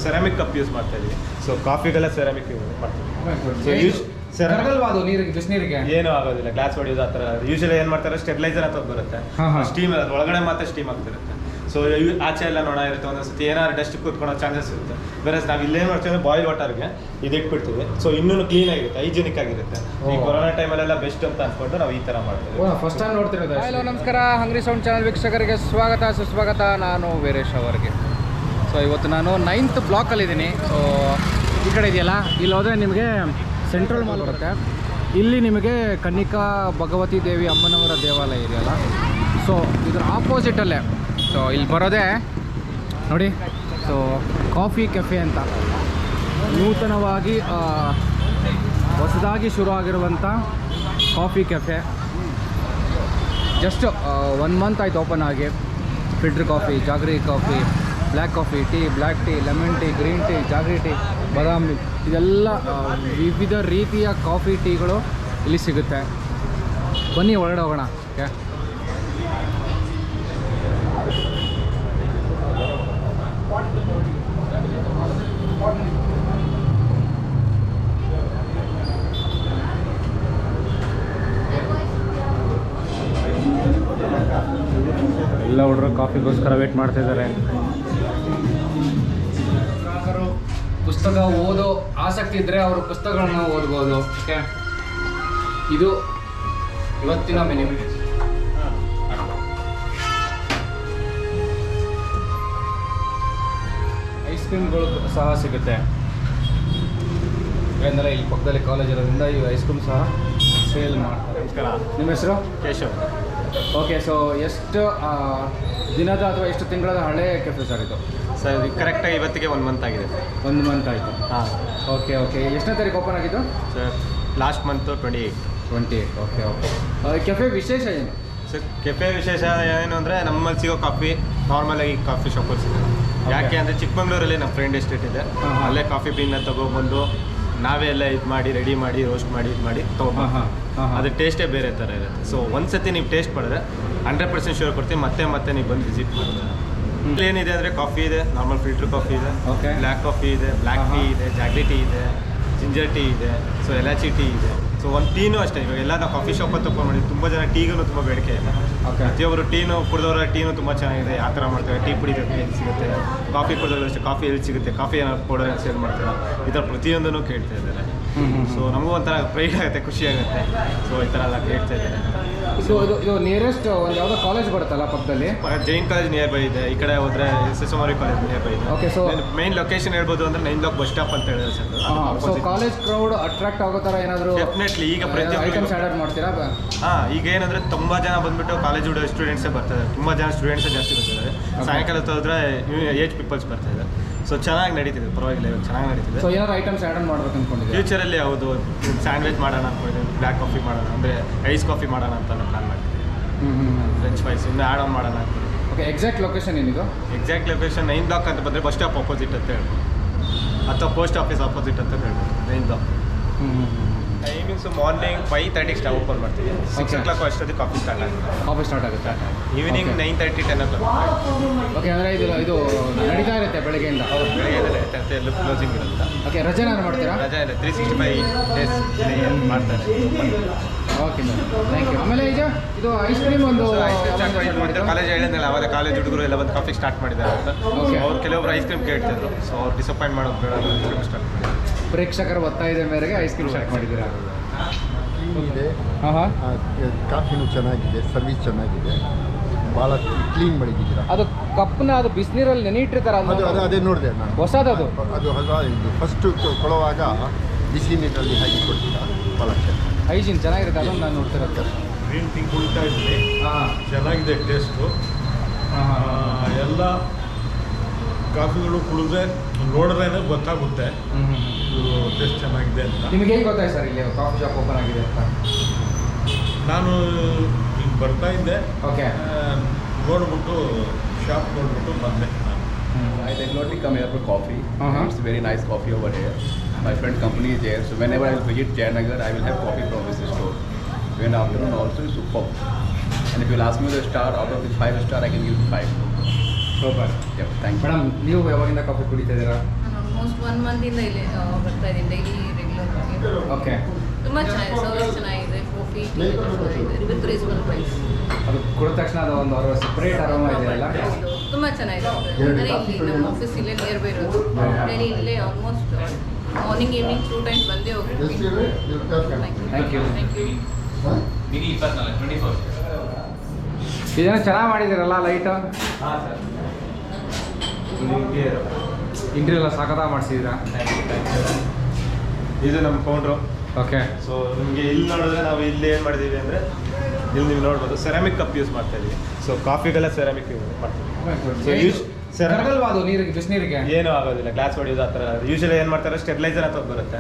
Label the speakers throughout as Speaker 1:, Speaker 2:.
Speaker 1: Ceramic cup use ಮಾಡ್ತಾ ಇದೀವಿ. So ಕಾಫಿಗೆಲ್ಲ ceramic use ಮಾಡ್ತೀವಿ.
Speaker 2: ಅದು ನೀರಿಗೆ ಬಿಸಿನೀರಿಗೆ
Speaker 1: ಏನೂ ಆಗೋದಿಲ್ಲ, ಗ್ಲಾಸ್ ಹೊಡೆಯೋದು ಆ ಥರ. ಯೂಶಲಿ ಏನು ಮಾಡ್ತಾರೆ, ಸ್ಟೆಬಿಲೈಸರ್ ಅಂತ ಬರುತ್ತೆ, ಸ್ಟೀಮ್ ಅದು ಒಳಗಡೆ ಮಾತ್ರ ಸ್ಟೀಮ್ ಆಗ್ತಿರುತ್ತೆ. ಸೊ ಆಚೆ ಎಲ್ಲ ನೋಡ ಇರುತ್ತೆ, ಒಂದೊಂದ್ಸತಿ ಏನಾದ್ರು ಡಸ್ಟ್ ಕೂತ್ಕೊಳ್ಳೋ ಚಾನ್ಸಸ್ ಇರುತ್ತೆ. ಬೇರೆ ನಾವು ಇಲ್ಲೇನು ಮಾಡ್ತೀವಿ ಅಂದರೆ ಬಾಯ್ಲ್ ವಾಟರ್ಗೆ ಇದು ಇಟ್ಬಿಡ್ತೀವಿ. ಸೊ ಇನ್ನೂ ಕ್ಲೀನ್ ಆಗಿರುತ್ತೆ, ಹೈಜಿನಿಕ್ ಆಗಿರುತ್ತೆ. ಈ ಕೊರೋನಾ ಟೈಮಲ್ಲೆಲ್ಲ ಬೆಸ್ಟ್ ಅಂತ ಅಂದ್ಕೊಂಡು ನಾವು ಈ ಥರ ಮಾಡ್ತೀವಿ.
Speaker 2: First time ನೋಡ್ತಿರೋದು. ಹಲೋ ನಮಸ್ಕಾರ, ಹಂಗ್ರಿ ಸೌಂಡ್ ಚಾನಲ್ ವೀಕ್ಷಕರಿಗೆ ಸ್ವಾಗತ ಸುಸ್ವಾಗತ. ನಾನು ವೀರೇಶ್ ಅವರಿಗೆ. ಸೊ ಇವತ್ತು ನಾನು 9th ಬ್ಲಾಕಲ್ಲಿದ್ದೀನಿ. ಸೊ ಈ ಕಡೆ ಇದೆಯಲ್ಲ, ಇಲ್ಲಿ ಹೋದರೆ ನಿಮಗೆ ಸೆಂಟ್ರಲ್ ಮಾಲ್ ಬರುತ್ತೆ. ಇಲ್ಲಿ ನಿಮಗೆ ಕನ್ನಿಕಾ ಭಗವತಿ ದೇವಿ ಅಮ್ಮನವರ ದೇವಾಲಯ ಇದೆಯಲ್ಲ, ಸೊ ಇದ್ರ ಆಪೋಸಿಟಲ್ಲೇ. ಸೊ ಇಲ್ಲಿ ಬರೋದೇ ನೋಡಿ, ಸೊ ಕಾಫಿ ಕೆಫೆ ಅಂತ ನೂತನವಾಗಿ ಹೊಸದಾಗಿ ಶುರು ಆಗಿರುವಂಥ ಕಾಫಿ ಕೆಫೆ. ಜಸ್ಟ್ 1 ಮಂತ್ ಆಯ್ತು ಓಪನ್ ಆಗಿ. Filter coffee, jaggery coffee, black coffee, tea, black tea, lemon tea, green tea, jaggery tea, ಬಾದಾಮಿ, ಇದೆಲ್ಲ ವಿವಿಧ ರೀತಿಯ ಕಾಫಿ ಟೀಗಳು ಇಲ್ಲಿ ಸಿಗುತ್ತೆ. ಬನ್ನಿ ಒಳಗಡೆ ಹೋಗೋಣ. ಓಕೆ, ಎಲ್ಲ ಹುಡುಗರು ಕಾಫಿಗೋಸ್ಕರ ವೇಟ್ ಮಾಡ್ತಾ ಇದ್ದಾರೆ. ಪುಸ್ತಕ ಓದೋ ಆಸಕ್ತಿ ಇದ್ದರೆ ಅವರು ಪುಸ್ತಕಗಳನ್ನ ಓದ್ಬೋದು. ಓಕೆ, ಇದು ಇವತ್ತಿನ ಮೆನು. ಐಸ್ ಕ್ರೀಮ್ಗಳು ಸಹ ಸಿಗುತ್ತೆ. ಯಾಕೆಂದರೆ ಇಲ್ಲಿ ಪಕ್ಕದಲ್ಲಿ ಕಾಲೇಜ್ ಇರೋದ್ರಿಂದ ಈ ಐಸ್ ಕ್ರೀಮ್ ಸಹ ಸೇಲ್ ಮಾಡ್ತಾರೆ.
Speaker 1: ನಮಸ್ಕಾರ,
Speaker 2: ನಿಮ್ಮ ಹೆಸರು?
Speaker 1: ಕೇಶವ್.
Speaker 2: ಓಕೆ, ಸೊ ಎಷ್ಟು ದಿನದ ಅಥವಾ ಎಷ್ಟು ತಿಂಗಳ ಹಳೆ ಕೆಫೆ ಸರ್ ಇದು?
Speaker 1: ಸರ್ ಇದು ಕರೆಕ್ಟಾಗಿ ಇವತ್ತಿಗೆ 1 ಮಂತ್ ಆಗಿದೆ.
Speaker 2: 1 ಮಂತ್ ಆಯಿತು.
Speaker 1: ಹಾಂ,
Speaker 2: ಓಕೆ ಓಕೆ. ಎಷ್ಟನೇ ತಾರೀಕು ಓಪನ್ ಆಗಿದ್ದು?
Speaker 1: Sir last month 28.
Speaker 2: Okay okay. Cafe ವಿಶೇಷ ಏನು
Speaker 1: ಸರ್? ಕೆಫೆ ವಿಶೇಷ ಏನು ಅಂದರೆ ನಮ್ಮಲ್ಲಿ ಸಿಗೋ ಕಾಫಿ ನಾರ್ಮಲಾಗಿ ಕಾಫಿ ಶಾಪಲ್ಲಿ ಸಿಗೋಲ್ಲ. ಯಾಕೆ ಅಂದರೆ ಚಿಕ್ಕಮಂಗ್ಳೂರಲ್ಲಿ ನಮ್ಮ ಫ್ರೆಂಡ್ ಎಸ್ಟೇಟ್ ಇದೆ, ಅಲ್ಲೇ ಕಾಫಿ ಬೀನ್ನ ತೊಗೊಬಂದು ನಾವೇ ಎಲ್ಲ ಇದು ಮಾಡಿ ರೆಡಿ ಮಾಡಿ ರೋಸ್ಟ್ ಮಾಡಿ ಇದು ಮಾಡಿ ತೊಗೊಬಂದು ಅದ್ರ ಟೇಸ್ಟೇ ಬೇರೆ ಥರ ಇರುತ್ತೆ. ಸೊ ಒಂದು ಸತಿ ನೀವು ಟೇಸ್ಟ್ ಮಾಡಿದ್ರೆ 100% ಶೂರ್ ಕೊಡ್ತೀವಿ, ಮತ್ತೆ ನೀವು ಬಂದು ವಿಸಿಟ್ ಮಾಡಿದ್ರೆ. ಏನಿದೆ ಅಂದರೆ ಕಾಫಿ ಇದೆ, ನಾರ್ಮಲ್ ಫಿಲ್ಟರ್ ಕಾಫಿ ಇದೆ, ಬ್ಲ್ಯಾಕ್ ಕಾಫಿ ಇದೆ, ಬ್ಲ್ಯಾಕ್ ಟೀ ಇದೆ, ಜಾಗ್ರಿ ಟೀ ಇದೆ, ಜಿಂಜರ್ ಟೀ ಇದೆ, ಸೊ ಎಲಾಚಿ ಟೀ ಇದೆ. ಸೊ ಒಂದು ಟೀನೂ ಅಷ್ಟೇ. ಇವಾಗ ಎಲ್ಲ ನಾವು ಕಾಫಿ ಶಾಪಲ್ಲಿ ತೊಗೊಂಡು ತುಂಬ ಜನ ಟೀಗೂ ತುಂಬ ಬೇಡಿಕೆ ಇದೆ. ಪ್ರತಿಯೊಬ್ಬರು ಟೀನು ಕುಡಿದವರ ಟೀನು ತುಂಬ ಚೆನ್ನಾಗಿದೆ. ಆ ಥರ ಮಾಡ್ತಾರೆ. ಟೀ ಪುಡಿ ಎಲ್ಲಿ ಸಿಗುತ್ತೆ, ಕಾಫಿ ಕುಡಿದವರು ಅಷ್ಟೇ ಕಾಫಿ ಎಲ್ಲಿ ಸಿಗುತ್ತೆ, ಕಾಫಿ ಏನಾದ್ರು ಪೌಡರ್ ಸೇಲ್ ಮಾಡ್ತಾರೆ, ಈ ಥರ ಪ್ರತಿಯೊಂದನ್ನು ಕೇಳ್ತಾ ಇದ್ದಾರೆ. ಸೊ ನಮಗೂ ಒಂಥರ ಪ್ರೈಡ್ ಆಗುತ್ತೆ, ಖುಷಿ ಆಗುತ್ತೆ. ಸೊ ಈ ಥರ ಎಲ್ಲ ಕೇಳ್ತಾ ಇದ್ದಾರೆ.
Speaker 2: ಸೊ ಇದು ನಿಯರೆಸ್ಟ್ ಒಂದು ಯಾವುದೋ ಕಾಲೇಜ್ ಬರುತ್ತಲ್ಲ ಪಕ್ಕದಲ್ಲಿ?
Speaker 1: ಜೈನ್ ಕಾಲೇಜ್ ನಿಯರ್ ಬೈ ಇದೆ. ಈ ಕಡೆ ಹೋದರೆ SSMRI ಕಾಲೇಜ್ ನಿಯರ್ ಬೈ ಇದೆ.
Speaker 2: ಓಕೆ, ಸೊ
Speaker 1: ಮೈನ್ ಲೊಕೇಶನ್ ಹೇಳ್ಬೋದು ಅಂದರೆ 9 ಬ್ಲಾಕ್ ಬಸ್ ಸ್ಟಾಪ್ ಅಂತ ಹೇಳಿದ್ರೆ sir.
Speaker 2: So college crowd attract ಆಗೋ ಥರ ಏನಾದರೂ
Speaker 1: ಡೆಫಿನೆಟ್ಲಿ ಈಗ
Speaker 2: ಐಟಮ್ಸ್ ಆ್ಯಡ್ ಮಾಡ್ತೀರಾ?
Speaker 1: ಹಾಂ, ಈಗ ಏನಂದರೆ ತುಂಬ ಜನ ಬಂದುಬಿಟ್ಟು ಕಾಲೇಜ್ ಸ್ಟೂಡೆಂಟ್ಸೇ ಬರ್ತಾರೆ. ತುಂಬ ಜನ ಸ್ಟೂಡೆಂಟ್ಸೇ ಜಾಸ್ತಿ ಬರ್ತಿದ್ದಾರೆ. ಸಾಯಂಕಾಲ ಹೋದ್ರೆ ಏಜ್ ಪೀಪಲ್ಸ್ ಬರ್ತಾಯಿದ್ದಾರೆ. ಸೊ ಚೆನ್ನಾಗಿ ನಡೀತಿದೆ, ಪರವಾಗಿಲ್ಲ, ಇವಾಗ ಚೆನ್ನಾಗಿ ನಡೀತಿದೆ.
Speaker 2: ಸೊ ಏನಾದ್ರು ಐಟಮ್ಸ್ ಆ್ಯಡ್ ಮಾಡ್ಬೇಕು ಅಂದ್ಕೊಂಡಿದ್ದೀವಿ
Speaker 1: ಫ್ಯೂಚರಲ್ಲಿ. ಹೌದು, ಸ್ಯಾಂಡ್ವಿಚ್ ಮಾಡೋಣ ಅಂದ್ಕೊಂಡಿದ್ದೀನಿ, ಬ್ಲ್ಯಾಕ್ ಕಾಫಿ ಮಾಡೋಣ ಅಂದರೆ ಐಸ್ ಕಾಫಿ ಮಾಡೋಣ ಅಂತ ಪ್ಲಾನ್ ಮಾಡ್ತೀನಿ. ಫ್ರೆಂಚ್ ಫ್ರೈಸ್ ಇನ್ನೂ ಆ್ಯಡ್ ಆನ್ ಮಾಡೋಣ ಅಂತ.
Speaker 2: ಓಕೆ, ಎಕ್ಸಾಕ್ಟ್ ಲೊಕೇಶನ್ ಏನಿದು?
Speaker 1: ಎಕ್ಸಾಕ್ಟ್ ಲೊಕೇಶನ್ 9 ಬ್ಲಾಕ್ ಅಂತ ಬಂದರೆ ಬಸ್ ಸ್ಟಾಪ್ ಆಪೋಸಿಟ್ ಅಂತ ಹೇಳ್ಬೋದು, ಅಥವಾ ಪೋಸ್ಟ್ ಆಫೀಸ್ ಆಪೋಸಿಟ್ ಅಂತ ಹೇಳ್ಬೋದು. 9 ಬ್ಲಾಕ್. ಟೈಮಿಂಗ್ಸು ಮಾರ್ನಿಂಗ್ 5:30 ಓಪನ್ ಮಾಡ್ತೀವಿ. 6 o'clock ಅಷ್ಟೊತ್ತಿಗೆ ಕಾಫಿ ಸ್ಟಾರ್ಟ್ ಆಗುತ್ತೆ. Evening 9:30, 10 o'clock.
Speaker 2: ಓಕೆ, ಅಂದರೆ ಇದು ನಡೀತಾ ಇರುತ್ತೆ ಬೆಳಗ್ಗೆಯಿಂದ?
Speaker 1: ಹೌದು, ಬೆಳಗ್ಗೆ ಎಲ್ಲ ಕ್ಲೋಸಿಂಗ್ ಇರುತ್ತೆ.
Speaker 2: ಓಕೆ, ರಜೆ ಏನಾದ್ರು ಮಾಡ್ತೀರಾ?
Speaker 1: ರಜೆ ಇದೆ, 365 days ಮಾಡ್ತಾರೆ.
Speaker 2: Okay sir, thank you. ಆಮೇಲೆ ಈಗ ಇದು ಐಸ್ ಕ್ರೀಮ್ ಒಂದು
Speaker 1: ಕಾಲೇಜ್ ಹೇಳಿದ್ನಲ್ಲ, ಅವಾಗ ಕಾಲೇಜ್ ಹುಡುಗರು ಎಲ್ಲ ಬಂದು ಕಾಫಿ ಸ್ಟಾರ್ಟ್ ಮಾಡಿದ್ದಾರೆ ಅಂತ. ಅವ್ರು ಕೆಲವೊಬ್ರು ಐಸ್ ಕ್ರೀಮ್ ಕೇಳ್ತಿದ್ರು. ಸೊ ಅವ್ರು ಡಿಸಪಾಯಿಂಟ್ ಮಾಡೋದು ಬೇಡ, ಐಸ್ ಕ್ರೀಮ್ ಸ್ಟಾರ್ಟ್ ಮಾಡಿ.
Speaker 2: ಪ್ರೇಕ್ಷಕರ ಒತ್ತಾಯದ ಮೇರೆಗೆ ಐಸ್ ಕ್ರೀಮ್ ಸ್ಟಾರ್ಟ್ ಮಾಡಿದ್ದೀರಾ?
Speaker 3: ಇದೆ.
Speaker 2: ಹಾಂ,
Speaker 3: ಕಾಫಿನೂ ಚೆನ್ನಾಗಿದೆ, ಸರ್ವಿಸ್ ಚೆನ್ನಾಗಿದೆ, ಭಾಳ ಕ್ಲೀನ್ ಮಾಡಿದ್ದೀರಾ.
Speaker 2: ಅದು ಕಪ್ನ ಅದು ಬಿಸಿನೀರಲ್ಲಿ ನೆನೆಯಿಟ್ಟಿರ್ತಾರ?
Speaker 3: ಅದು ಅದೇ ನೋಡಿದೆ ನಾನು.
Speaker 2: ಹೊಸದದು?
Speaker 3: ಅದು ಹೊಸ. ಇದು ಫಸ್ಟು ಕೊಡುವಾಗ ಬಿಸಿ ನೀರಲ್ಲಿ ಹಾಕಿ ಕೊಡ್ತೀರಾ, ಭಾಳ ಚೆನ್ನಾಗಿ
Speaker 2: ಹೈಜೀನ್ ಚೆನ್ನಾಗಿರುತ್ತೆ. ಅದನ್ನು ನಾನು ನೋಡ್ತಿರೋದು.
Speaker 4: ಗ್ರೀನ್ ಟೀ ಕುಡಿತಾ ಇದ್ವಿ, ಚೆನ್ನಾಗಿದೆ ಟೇಸ್ಟು. ಎಲ್ಲ ಕಾಫಿಗಳು ಕುಡಿದ್ರೆ ನೋಡಿದ್ರೇ ಗೊತ್ತಾಗುತ್ತೆ ಇದು ಟೇಸ್ಟ್ ಚೆನ್ನಾಗಿದೆ ಅಂತ.
Speaker 2: ನಿಮಗೆ ಹೇಗೆ ಗೊತ್ತಾಯ್ತು ಸರ್ ಇಲ್ಲಿ ಕಾಫಿ ಶಾಪ್ ಓಪನ್ ಆಗಿದೆ ಅಂತ?
Speaker 4: ನಾನು ಈಗ ಬರ್ತಾ ಇದ್ದೆ,
Speaker 2: ಓಕೆ,
Speaker 4: ನೋಡ್ಬಿಟ್ಟು ಶಾಪ್ ನೋಡ್ಬಿಟ್ಟು ಬಂದೆ.
Speaker 5: I regularly come here for coffee. It's very nice coffee over here. My friend company is there, so whenever I will visit Jayanagar, I will have coffee from this store. When afternoon also is superb. And if you will ask me the star, out of the 5 star, I can give you 5.
Speaker 2: Super.
Speaker 5: Yep, thank you.
Speaker 2: Madam, ನೀವು ಯಾವಾಗಿಂದ coffee ಕುಡಿತಾ ಇದ್ದೀರಾ?
Speaker 6: ನಾನು almost 1 ಮಂತಿಂದ ಇಲ್ಲಿ ಬರ್ತಾ ಇದ್ದೀನಿ daily regular ಆಗಿ.
Speaker 2: Okay.
Speaker 6: ತುಂಬ ಚೆನ್ನಾಗಿದೆ, ಸರ್ವಿಸ್ ಚೆನ್ನಾಗಿದೆ, ಕಾಫಿ ಟೀ ಎಲ್ಲ ಚೆನ್ನಾಗಿದೆ ವಿತ್ ರೀಸನಬಲ್ ಪ್ರೈಸ್.
Speaker 2: ಅದು ಕುಡಿದ ತಕ್ಷಣ ಅದು ಒಂದು ಅವರ ಸಪ್ರೇಟ್ ಆರಾಮ ಇದೆಯಲ್ಲ.
Speaker 6: ತುಂಬ ಚೆನ್ನಾಗಿದೆ. ಅಂದರೆ ಇಲ್ಲಿ ನಮ್ಮ ಆಫೀಸ್ ಇಲ್ಲೇ ನಿಯರ್ ಬೈ ಇರೋದು. ಡೈಲಿ ಇಲ್ಲೇ ಆಲ್ಮೋಸ್ಟ್ ಮಾರ್ನಿಂಗ್ ಈವ್ನಿಂಗ್ 2 ಟೈಮ್ಸ್ ಬಂದೇ ಹೋಗ್ತೀವಿ.
Speaker 2: Thank you.
Speaker 6: Thank you.
Speaker 2: ಇದೇನೋ ಚೆನ್ನಾಗಿ ಮಾಡಿದ್ದೀರಲ್ಲ ಲೈಟು.
Speaker 1: ಹಾಂ ಸರ್,
Speaker 2: ಇಂಟೀರಿಯರ್ ಎಲ್ಲ ಸಖತ್ತಾಗಿ ಮಾಡಿಸಿದ್ದೀರಾ.
Speaker 1: ಇದು ನಮ್ಮ ಕೌಂಟ್ರು.
Speaker 2: ಓಕೆ.
Speaker 1: ಸೊ ನಿಮಗೆ ಇಲ್ಲಿ ನೋಡಿದ್ರೆ ನಾವು ಇಲ್ಲಿ ಏನು ಮಾಡಿದ್ದೀವಿ ಅಂದರೆ, ಇಲ್ಲಿ ನೀವು ನೋಡ್ಬೋದು ಸೆರಾಮಿಕ್ ಕಪ್ ಯೂಸ್ ಮಾಡ್ತಾ ಇದ್ದೀವಿ. ಸೊ ಕಾಫಿಗೆಲ್ಲ ಸೆರಾಮಿಕ್ ಯೂಸ್ ಮಾಡ್ತೀವಿ. ಸೊ ಯೂಸ್
Speaker 2: ಕರಗಲ್ವಾ ಅದು ನೀರಿಗೆ, ಬಿಸಿನೀರಿಗೆ?
Speaker 1: ಏನೂ ಆಗೋದಿಲ್ಲ, ಗ್ಲಾಸ್ ಹೊಡಿಯೋದು ಆ ಥರ. ಯೂಶಲಿ ಏನು ಮಾಡ್ತಾರೆ, ಸ್ಟೆಬಿಲೈಸರ್ ಅಂತ ಬರುತ್ತೆ,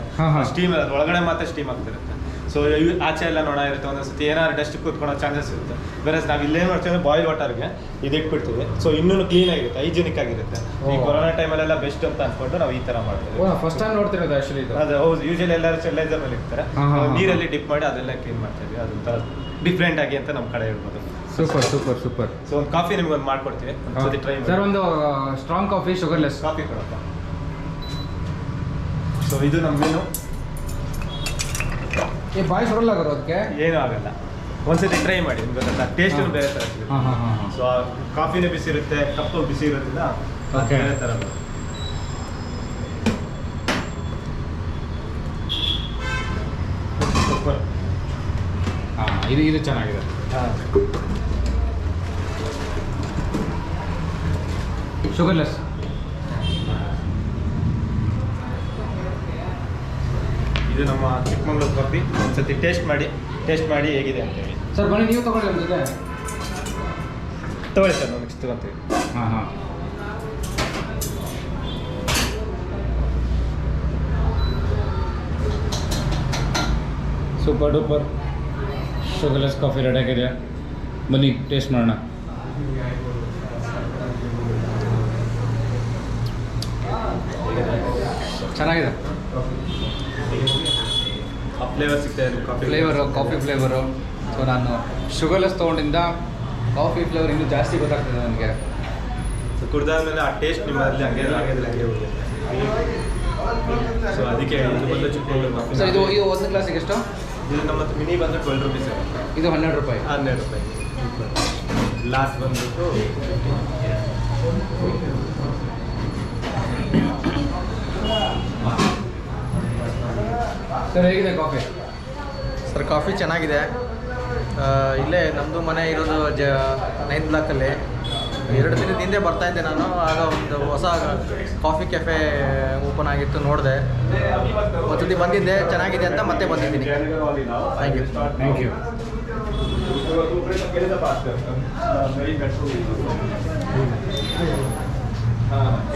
Speaker 1: ಸ್ಟೀಮ್ ಅದು ಒಳಗಡೆ ಮಾತ್ರ ಸ್ಟೀಮ್ ಆಗ್ತಿರುತ್ತೆ. ಸೊ ಆಚೆ ಎಲ್ಲ ನೋಡ ಇರುತ್ತೆ, ಒಂದೊಂದ್ಸತಿ ಏನಾದ್ರು ಡಸ್ಟ್ ಕೂತ್ಕೊಳ್ಳೋ ಚಾನ್ಸಸ್ ಇರುತ್ತೆ. ಬೇರೆ ನಾವು ಇಲ್ಲೇನು ಮಾಡ್ತೀವಿ ಅಂದರೆ ಬಾಯ್ಲ್ ವಾಟರ್ಗೆ ಇದು ಇಟ್ಬಿಡ್ತೀವಿ. ಸೊ ಇನ್ನೂ ಕ್ಲೀನ್ ಆಗಿರುತ್ತೆ, ಹೈಜಿನಿಕ್ ಆಗಿರುತ್ತೆ. ಈ ಕೊರೋನಾ ಟೈಮಲ್ಲೆಲ್ಲ ಬೆಸ್ಟ್ ಅಂತ ಅಂದ್ಕೊಂಡು ನಾವು ಈ ಥರ ಮಾಡ್ತೀವಿ.
Speaker 2: ಫಸ್ಟ್ ಟೈಮ್ ನೋಡ್ತಿರೋದು ಆ್ಯಕ್ಚುಲಿ ಇದು.
Speaker 1: ಅದು ಹೌದು, ಯೂಶಲಿ ಎಲ್ಲರೂ ಸ್ಟೆಬಿಲೈಸರ್ ಮೇಲೆ ಇರ್ತಾರೆ, ನೀರಲ್ಲಿ ಡಿಪ್ ಮಾಡಿ ಅದೆಲ್ಲ ಕ್ಲೀನ್ ಮಾಡ್ತೀವಿ. ಅದೊಂಥರ ಡಿಫ್ರೆಂಟ್ ಆಗಿ ಅಂತ ನಮ್ಮ ಕಡೆ ಹೇಳ್ಬೋದು.
Speaker 2: Super super super.
Speaker 1: ಸೊ ಒಂದು ಕಾಫಿ ನಿಮ್ಗೆ ಒಂದು ಮಾಡ್ಕೊಡ್ತೀವಿ, ಒಂದ್ಸತಿ ಟ್ರೈ ಮಾಡಿ.
Speaker 2: ಸರ್, ಒಂದು ಸ್ಟ್ರಾಂಗ್ ಕಾಫಿ, ಶುಗರ್ಲೆಸ್
Speaker 1: ಕಾಫಿ ಕೊಡಪ್ಪ. ಸೊ ಇದು ನಮ್ಮ ಮೆನು.
Speaker 2: ಈ ಬಾಯಿ ಸುರಲ್ಲ ಆಗೋದು ಅದಕ್ಕೆ?
Speaker 1: ಏನೂ ಆಗಲ್ಲ, ಒಂದ್ಸತಿ ಟ್ರೈ ಮಾಡಿ, ನಿಮ್ಗೆ ಗೊತ್ತಾ, ಟೇಸ್ಟ್ ಬೇರೆ ಥರ ಸಿಗುತ್ತೆ.
Speaker 2: ಹಾಂ ಹಾಂ ಹಾಂ.
Speaker 1: ಸೊ ಕಾಫಿನೇ ಬಿಸಿ ಇರುತ್ತೆ, ಕಪ್ಪು ಬಿಸಿ ಇರೋದ್ರಿಂದ
Speaker 2: Okay.
Speaker 1: ಬೇರೆ ಥರ ಬರುತ್ತೆ. ಸೂಪರ್.
Speaker 2: ಹಾಂ, ಇದು ಚೆನ್ನಾಗಿದೆ.
Speaker 1: ಹಾಂ,
Speaker 2: ಶುಗರ್ಲೆಸ್.
Speaker 1: ಇದು ನಮ್ಮ ಚಿಕ್ಕಮಂಗ್ಳೂರು ಕಾಫಿ. ಒಂದ್ಸತಿ ಟೇಸ್ಟ್ ಮಾಡಿ ಹೇಗಿದೆ ಅಂತೇಳಿ.
Speaker 2: ಸರ್ ಬನ್ನಿ, ನೀವು ತಗೊಳ್ಳಿ ಒಂದು ಜೊತೆ.
Speaker 1: ತಗೊಳ್ಳಿ ಸರ್, ನಾವು ನೆಕ್ಸ್ಟ್ ತಗೊತೀವಿ.
Speaker 2: ಹಾಂ ಹಾಂ. Super duper sugarless coffee ready ಆಗಿದೆ. ಬನ್ನಿ ಟೇಸ್ಟ್ ಮಾಡೋಣ. ಚೆನ್ನಾಗಿದೆ.
Speaker 1: ಆ ಫ್ಲೇವರ್ ಸಿಗ್ತಾ ಇದೆ ಕಾಫಿ
Speaker 2: ಕಾಫಿ ಫ್ಲೇವರು. ಸೊ ನಾನು ಶುಗರ್ಲೆಸ್ ತೊಗೊಂಡಿಂದ ಕಾಫಿ ಫ್ಲೇವರ್ ಇನ್ನೂ ಜಾಸ್ತಿ ಗೊತ್ತಾಗ್ತದೆ ನನಗೆ.
Speaker 1: ಸೊ ಕುಡ್ದಾದ್ಮೇಲೆ ಆ ಟೇಸ್ಟ್ ನಿಮ್ಮಲ್ಲಿ ಹಂಗೆ ಉಳಿಯುತ್ತೆ. ಸೊ ಅದಕ್ಕೆ ಇದು ಬಂದು ಚಿಕ್ಕಮಂಗ್ಳೂರು ಕಾಫಿ.
Speaker 2: ಸರ್, ಇದು ಒಂದು ಗ್ಲಾಸಿಗೆ ಎಷ್ಟು?
Speaker 1: ಇದು ನಮ್ಮ ಮಿನಿ ಬಂದು 12 ರುಪೀಸ್.
Speaker 2: ಇದು 12 ರೂಪಾಯಿ.
Speaker 1: 12 ರೂಪಾಯಿ. ಲಾಸ್ಟ್ ಬಂದ್ಬಿಟ್ಟು
Speaker 2: ಸರ್, ಹೇಗಿದೆ ಕಾಫಿ?
Speaker 7: ಸರ್, ಕಾಫಿ ಚೆನ್ನಾಗಿದೆ. ಇಲ್ಲೇ ನಮ್ಮದು ಮನೆ ಇರೋದು 9th ಬ್ಲಾಕಲ್ಲಿ. 2 ದಿನದ ಹಿಂದೆ ಬರ್ತಾಯಿದ್ದೆ ನಾನು. ಆಗ ಒಂದು ಹೊಸ ಕಾಫಿ ಕೆಫೆ ಓಪನ್ ಆಗಿತ್ತು, ನೋಡಿದೆ. ಒಂದ್ಸತಿ ಬಂದಿದ್ದೆ, ಚೆನ್ನಾಗಿದೆ ಅಂತ ಮತ್ತೆ ಬಂದಿದ್ದೀನಿ.
Speaker 2: Thank you.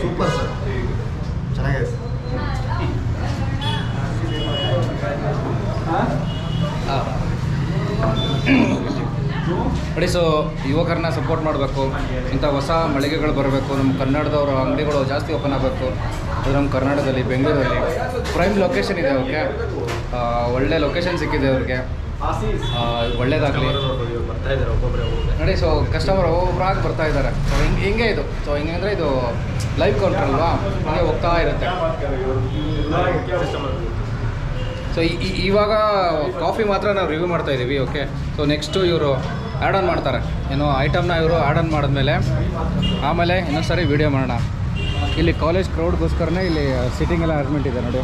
Speaker 3: ಸೂಪರ್ ಸರ್, ಚೆನ್ನಾಗಿದೆ ಸರ್.
Speaker 2: ನೋಡಿ, ಸೊ ಯುವಕರನ್ನ ಸಪೋರ್ಟ್ ಮಾಡಬೇಕು. ಇಂಥ ಹೊಸ ಮಳಿಗೆಗಳು ಬರಬೇಕು. ನಮ್ಮ ಕನ್ನಡದವರ ಅಂಗಡಿಗಳು ಜಾಸ್ತಿ ಓಪನ್ ಆಗಬೇಕು. ಅದು ನಮ್ಮ ಕರ್ನಾಟಕದಲ್ಲಿ, ಬೆಂಗಳೂರಲ್ಲಿ ಪ್ರೈಮ್ ಲೊಕೇಶನ್ ಇದೆ. ಓಕೆ, ಒಳ್ಳೆ ಲೊಕೇಶನ್ ಸಿಕ್ಕಿದೆ ಅವ್ರಿಗೆ. ಒಳ್ಳೇದಾಗಲಿ.
Speaker 1: ಬರ್ತಾ ಇದ್ದಾರೆ ಒಬ್ಬೊಬ್ಬರೇ.
Speaker 2: ನೋಡಿ, ಸೊ ಕಸ್ಟಮರ್ ಒಬ್ಬೊಬ್ಬರಾಗಿ ಬರ್ತಾ ಇದ್ದಾರೆ. ಸೊ ಹಿಂಗೆ ಇದು. ಸೊ ಹಿಂಗೆ ಅಂದರೆ ಇದು ಲೈವ್ ಕೌಂಟರ್ ಅಲ್ವಾ, ಹಿಂಗೆ ಹೋಗ್ತಾ ಇರುತ್ತೆ. ಸೊ ಇವಾಗ ಕಾಫಿ ಮಾತ್ರ ನಾವು ರಿವ್ಯೂ ಮಾಡ್ತಾ ಇದ್ದೀವಿ. ಓಕೆ, ಸೊ ನೆಕ್ಸ್ಟು ಇವರು ಆ್ಯಡ್ ಆನ್ ಮಾಡ್ತಾರೆ. ಏನೋ ಐಟಮ್ನ ಇವರು ಆ್ಯಡ್ ಆನ್ ಮಾಡಿದ್ಮೇಲೆ ಆಮೇಲೆ ಇನ್ನೊಂದು ಸಾರಿ ವೀಡಿಯೋ ಮಾಡೋಣ. ಇಲ್ಲಿ ಕಾಲೇಜ್ ಕ್ರೌಡ್ಗೋಸ್ಕರನೇ ಇಲ್ಲಿ ಸಿಟ್ಟಿಂಗ್ ಎಲ್ಲ ಅರೇಂಜ್ಮೆಂಟ್ ಇದೆ ನೋಡಿ.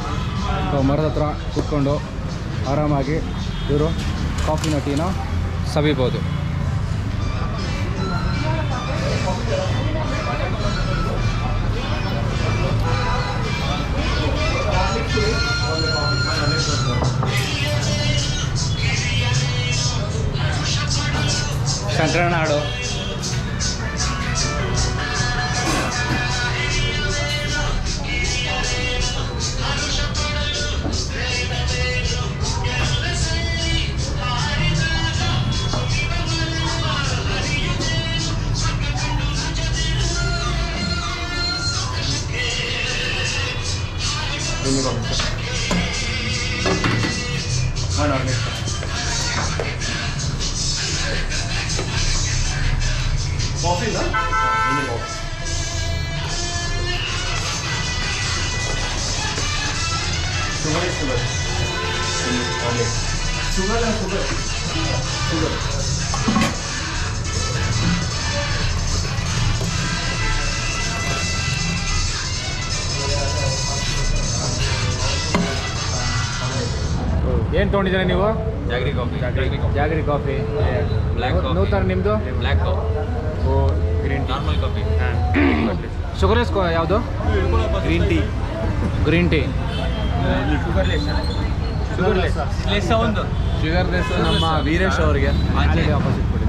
Speaker 2: ಸೊ ಮರದ ಹತ್ರ ಕೂತ್ಕೊಂಡು ಆರಾಮಾಗಿ ಇವರು ಕಾಫಿನ ಟೀನ ಸವಿಬೋದು. ಶಂಕರಣ್ಣ ಹಾಡು.
Speaker 1: ಕಾಫಿನ
Speaker 2: ಏನು ತೊಗೊಂಡಿದ್ದೀರಾ ನೀವು?
Speaker 8: Jaggery coffee
Speaker 2: jaggery coffee.
Speaker 8: Black coffee.
Speaker 2: ನೂತನ ನಿಮ್ಮದು?
Speaker 8: ಬ್ಲ್ಯಾಕ್ ಕಾಫಿ
Speaker 2: ಓ green tea.
Speaker 8: Normal coffee
Speaker 2: sugarless ಯಾವುದು?
Speaker 8: Green tea
Speaker 2: green tea.
Speaker 8: Less ಒಂದು
Speaker 7: ಶುಗರ್ಲೆಸ್ ನಮ್ಮ ವೀರೇಶ್ ಅವರಿಗೆ.
Speaker 2: ಆಪೋಸಿಟ್ ಕೊಡಿ.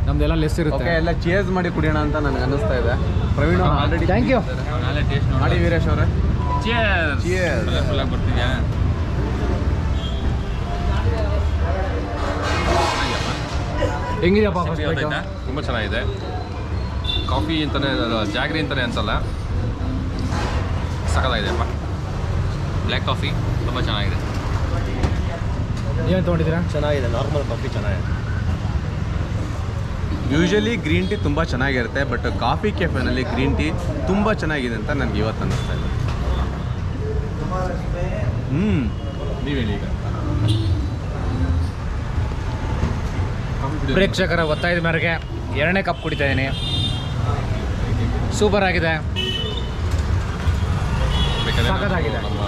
Speaker 2: ನಮ್ದೆಲ್ಲ ಲೆಸ್ ಇರುತ್ತೆ.
Speaker 7: ಓಕೆ, ಎಲ್ಲ ಚೇರ್ಸ್ ಮಾಡಿ ಕುಡಿಯೋಣ ಅಂತ ನನಗೆ ಅನ್ನಿಸ್ತಾ ಇದೆ. ಪ್ರವೀಣ್ ಅವ್ರು ಆಲ್ರೆಡಿ
Speaker 2: ಥ್ಯಾಂಕ್ ಯು.
Speaker 8: ನಾಳೆ ಟೇಸ್ಟ್
Speaker 7: ಮಾಡಿ ವೀರೇಶ್ ಅವರೇ.
Speaker 8: Cheers. ಫುಲ್ಲಾಗಿ ಬರ್ತಿದ್ಯಾ?
Speaker 2: ಹೆಂಗಿದೆಯಪ್ಪ?
Speaker 9: ತುಂಬ ಚೆನ್ನಾಗಿದೆ. ಕಾಫಿ ಅಂತಲೇ ಜಾಗ್ರಿ ಅಂತಲೇ ಅನ್ಸಲ್ಲ, ಸಖತ್ತಾಗಿದೆಯಪ್ಪ.
Speaker 8: ಬ್ಲ್ಯಾಕ್ ಕಾಫಿ ತುಂಬ ಚೆನ್ನಾಗಿದೆ.
Speaker 2: ಏನು ತೊಗೊಂಡಿದ್ದೀರಾ?
Speaker 1: ಚೆನ್ನಾಗಿದೆ, ನಾರ್ಮಲ್ ಕಾಫಿ ಚೆನ್ನಾಗಿದೆ.
Speaker 7: ಯೂಶಲಿ ಗ್ರೀನ್ ಟೀ ತುಂಬ ಚೆನ್ನಾಗಿರುತ್ತೆ, ಬಟ್ ಕಾಫಿ ಕೆಫೆನಲ್ಲಿ ಗ್ರೀನ್ ಟೀ ತುಂಬ ಚೆನ್ನಾಗಿದೆ ಅಂತ ನನಗೆ ಇವತ್ತು ಅನ್ನಿಸ್ತಾ ಇದೆ.
Speaker 9: ನೀವು ಹೇಳಿ ಈಗ.
Speaker 2: ಪ್ರೇಕ್ಷಕರ ಒತ್ತಾಯದ ಮೇರೆಗೆ 2ನೇ ಕಪ್ ಕುಡಿತಾ ಇದ್ದೀನಿ. ಸೂಪರ್ ಆಗಿದೆ,
Speaker 9: ಬೇಕಾದ್ರೆ
Speaker 2: ಸಖತ್ತಾಗಿದೆ.
Speaker 9: ನಮ್ಮ